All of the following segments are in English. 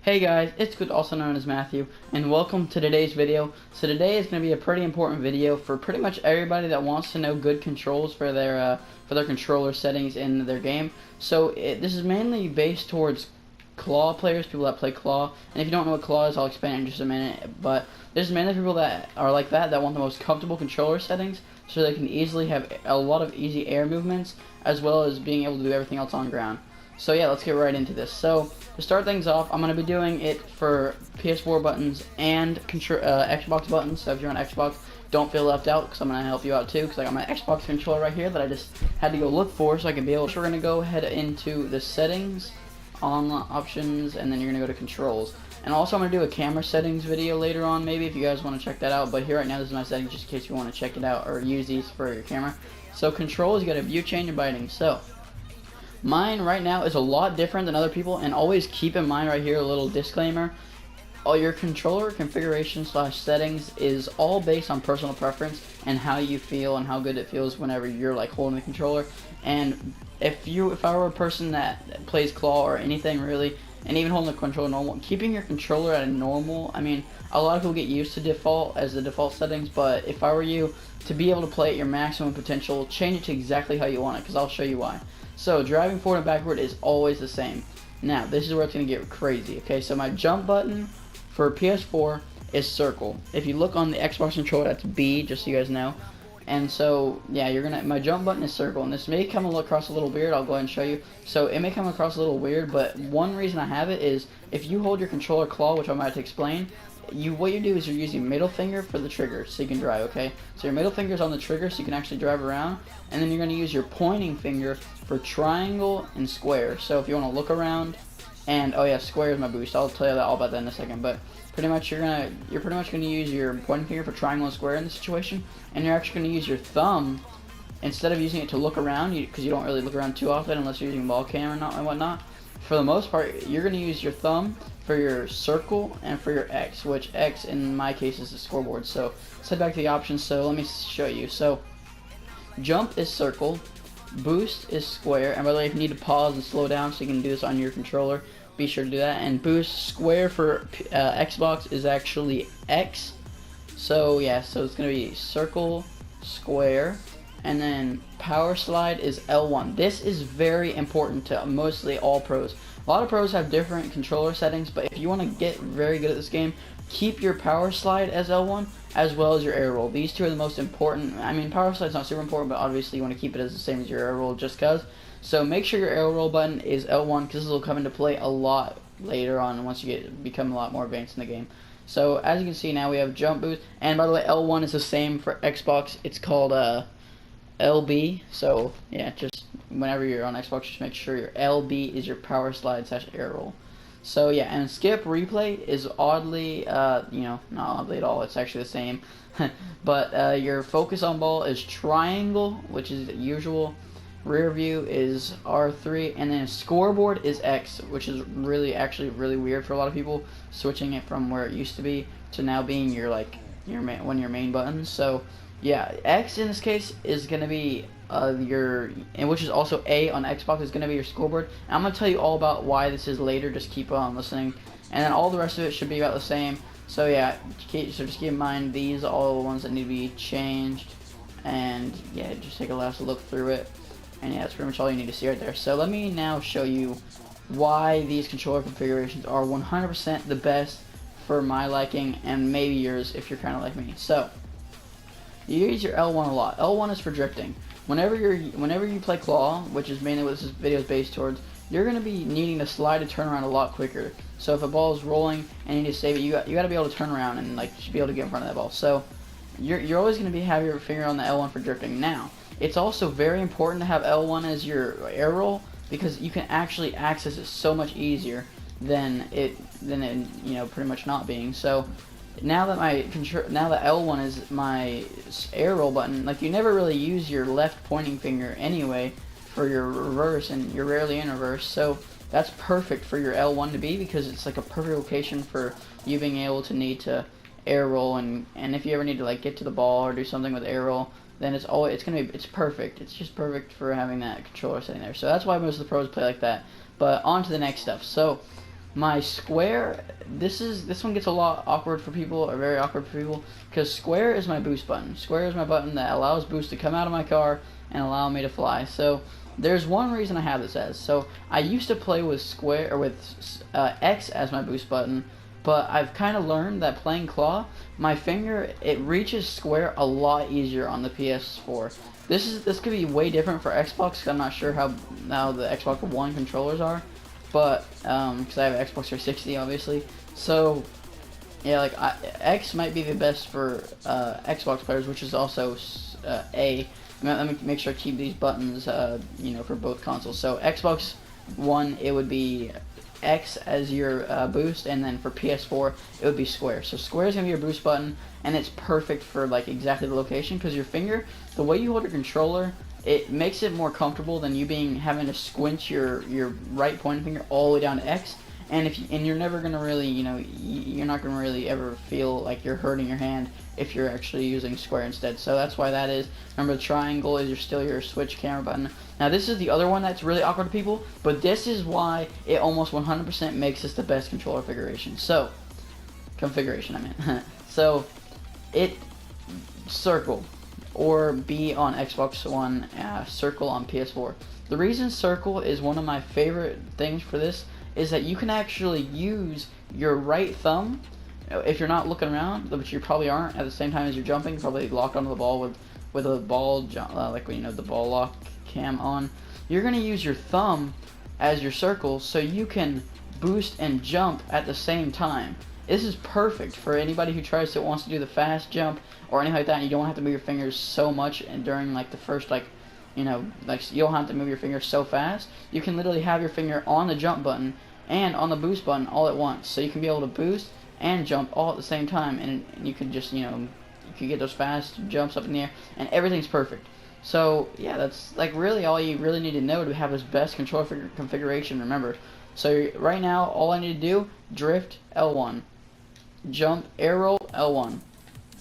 Hey guys, it's good, also known as Matthew, and welcome to today's video. So today is going to be a pretty important video for pretty much everybody that wants to know good controls for their controller settings in their game. So this is mainly based towards claw players, people that play claw. And if you don't know what claw is, I'll explain it in just a minute. But this is mainly people that are like that want the most comfortable controller settings, so they can easily have a lot of easy air movements, as well as being able to do everything else on ground. So yeah, let's get right into this. So to start things off, I'm going to be doing it for PS4 buttons and Xbox buttons. So if you're on Xbox, don't feel left out, because I'm going to help you out too, because I got my Xbox controller right here that I just had to go look for so I can be able to. So we're going to go ahead into the settings, on options, and then you're going to go to controls. And also I'm going to do a camera settings video later on, maybe, if you guys want to check that out. But here right now, this is my settings, just in case you want to check it out or use these for your camera. So controls, you got a view, change, and biting. So mine right now is a lot different than other people, and always keep in mind right here a little disclaimer. All your controller configuration / settings is all based on personal preference and how you feel and how good it feels whenever you're like holding the controller. And if I were a person that plays claw or anything really, and even holding the controller normal, keeping your controller at a normal, I mean, a lot of people get used to default as the default settings, but if I were you, to be able to play at your maximum potential, change it to exactly how you want it, because I'll show you why. So driving forward and backward is always the same. Now this is where it's going to get crazy. Okay, so my jump button for PS4 is circle. If you look on the Xbox controller, that's B, just so you guys know. And so yeah, my jump button is circle, and this may come across a little weird. I'll go ahead and show you. So it may come across a little weird, but one reason I have it is if you hold your controller claw, which I'm about to explain, what you do is you're using middle finger for the trigger so you can drive, okay? So your middle finger is on the trigger so you can actually drive around, and then you're going to use your pointing finger for triangle and square. So if you want to look around, and oh yeah, square is my boost. I'll tell you all about that in a second. But pretty much you're pretty much gonna use your pointing finger for triangle and square in this situation, and you're actually gonna use your thumb instead of using it to look around, because you don't really look around too often unless you're using ball cam and whatnot. For the most part, you're gonna use your thumb for your circle and for your X, which X in my case is the scoreboard. So let's head back to the options. So let me show you. So jump is circle, boost is square, and by the way, if you need to pause and slow down so you can do this on your controller, be sure to do that. And boost square for Xbox is actually X. So yeah, so it's gonna be circle, square, and then power slide is L1. This is very important to mostly all pros. A lot of pros have different controller settings, but if you want to get very good at this game, keep your power slide as L1 as well as your air roll. These two are the most important. I mean, power slide's not super important, but obviously you want to keep it as the same as your air roll just cause. So make sure your air roll button is L1, because this will come into play a lot later on once you become a lot more advanced in the game. So as you can see now, we have jump boost, and by the way, L1 is the same for Xbox. It's called LB. So yeah, just whenever you're on Xbox, just make sure your LB is your power slide / air roll. So yeah, and skip replay is oddly, not oddly at all, it's actually the same. But your focus on ball is triangle, which is usual. Rear view is R3, and then scoreboard is X, which is actually really weird for a lot of people, switching it from where it used to be to now being one of your main buttons. So yeah, X in this case is gonna be which is also A on Xbox, is gonna be your scoreboard. And I'm gonna tell you all about why this is later. Just keep on listening, and then all the rest of it should be about the same. So yeah, so just keep in mind these are all the ones that need to be changed, and yeah, just take a last look through it. And yeah, that's pretty much all you need to see right there. So let me now show you why these controller configurations are 100% the best for my liking, and maybe yours if you're kind of like me. So you use your L1 a lot. L1 is for drifting. Whenever you play claw, which is mainly what this video is based towards, you're going to be needing to slide to turn around a lot quicker. So if a ball is rolling and you need to save it, you got to be able to turn around and be able to get in front of that ball. So you're always going to have your finger on the L1 for drifting. Now, it's also very important to have L1 as your air roll, because you can actually access it so much easier than it pretty much not being. So now that L1 is my air roll button, you never really use your left pointing finger anyway for your reverse, and you're rarely in reverse. So that's perfect for your L1 to be, because it's like a perfect location for you being able to need to air roll, and if you ever need to get to the ball or do something with air roll, then it's perfect. It's just perfect for having that controller sitting there. So that's why most of the pros play like that. But on to the next stuff. So My square, this one gets a lot awkward for people, or very awkward for people, because square is my boost button. Square is my button that allows boost to come out of my car and allow me to fly. So there's one reason I have this as. So I used to play with square or with X as my boost button, but I've kind of learned that playing claw, my finger, it reaches square a lot easier on the PS4. This could be way different for Xbox, because I'm not sure how the Xbox One controllers are. But because I have an Xbox 360, obviously, so yeah, like X might be the best for Xbox players, which is also A. Let me make sure I keep these buttons, you know, for both consoles. So Xbox One, it would be X as your boost, and then for PS4, it would be square. So square is gonna be your boost button, and it's perfect for like exactly the location, because your finger, the way you hold your controller, it makes it more comfortable than you having to squinch your right pointing finger all the way down to X. And you're never gonna really, you know, you're not gonna really ever feel like you're hurting your hand if you're actually using square instead. So that's why that is. Remember, the triangle is still your switch camera button. Now this is the other one that's really awkward to people, but this is why it almost 100% makes this the best controller configuration. I mean, so circle. Or B on Xbox One, circle on PS4. The reason circle is one of my favorite things for this is that you can actually use your right thumb, if you're not looking around, which you probably aren't, at the same time as you're jumping, probably locked onto the ball with a ball, like when you know the ball lock cam on. You're gonna use your thumb as your circle, so you can boost and jump at the same time. This is perfect for anybody who wants to do the fast jump or anything like that, and you don't have to move your fingers so much and during like the first, like, you know, like you don't have to move your fingers so fast. You can literally have your finger on the jump button and on the boost button all at once, so you can be able to boost and jump all at the same time, and you can just, you know, you can get those fast jumps up in the air, and everything's perfect. So yeah, that's like really all you really need to know to have this best controller configuration. Remember, so right now all I need to do: drift L1, jump air roll L1.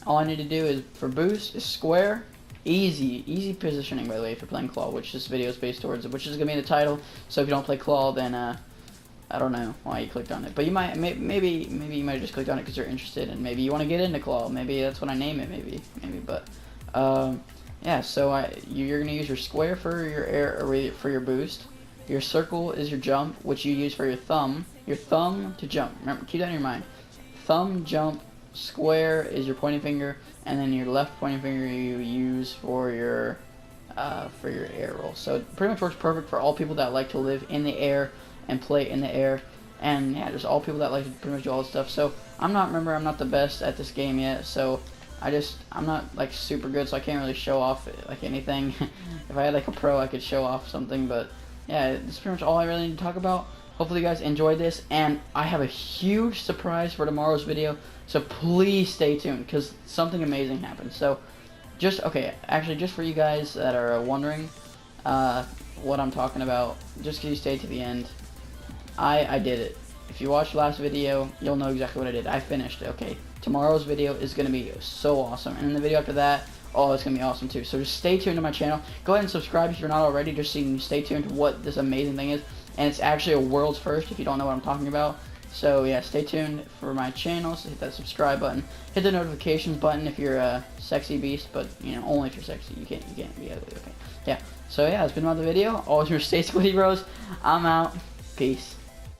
All I need to do is for boost is square. Easy positioning, by the way, if you're playing claw, which this video is based towards, which is gonna be in the title. So if you don't play claw, then I don't know why you clicked on it, but you might maybe you might have just clicked on it because you're interested, and maybe you want to get into claw. Maybe that's what I name it. Maybe, but yeah. So you're gonna use your square for your air, or for your boost. Your circle is your jump, which you use for your thumb. Your thumb to jump. Remember, keep that in your mind. Thumb, jump. Square is your pointing finger, and then your left pointing finger you use for your air roll. So it pretty much works perfect for all people that like to live in the air and play in the air, and yeah, just all people that like to pretty much do all this stuff. So I'm not the best at this game yet, so I'm not like super good, so I can't really show off like anything. If I had like a pro, I could show off something, but yeah, this is pretty much all I really need to talk about. Hopefully you guys enjoyed this, and I have a huge surprise for tomorrow's video, so please stay tuned, because something amazing happened. So just for you guys that are wondering what I'm talking about, just because you stayed to the end, I did it. If you watched the last video, you'll know exactly what I did. I finished it. Okay, tomorrow's video is going to be so awesome, and in the video after that, oh, it's going to be awesome too. So just stay tuned to my channel. Go ahead and subscribe if you're not already, just so you can stay tuned to what this amazing thing is. And it's actually a world's first if you don't know what I'm talking about. So yeah, stay tuned for my channel. So hit that subscribe button. Hit the notifications button if you're a sexy beast, but you know, only if you're sexy. You can't be ugly. Okay. Yeah. So yeah, it's been another video. Always your Stay Squiddy Bros. I'm out. Peace.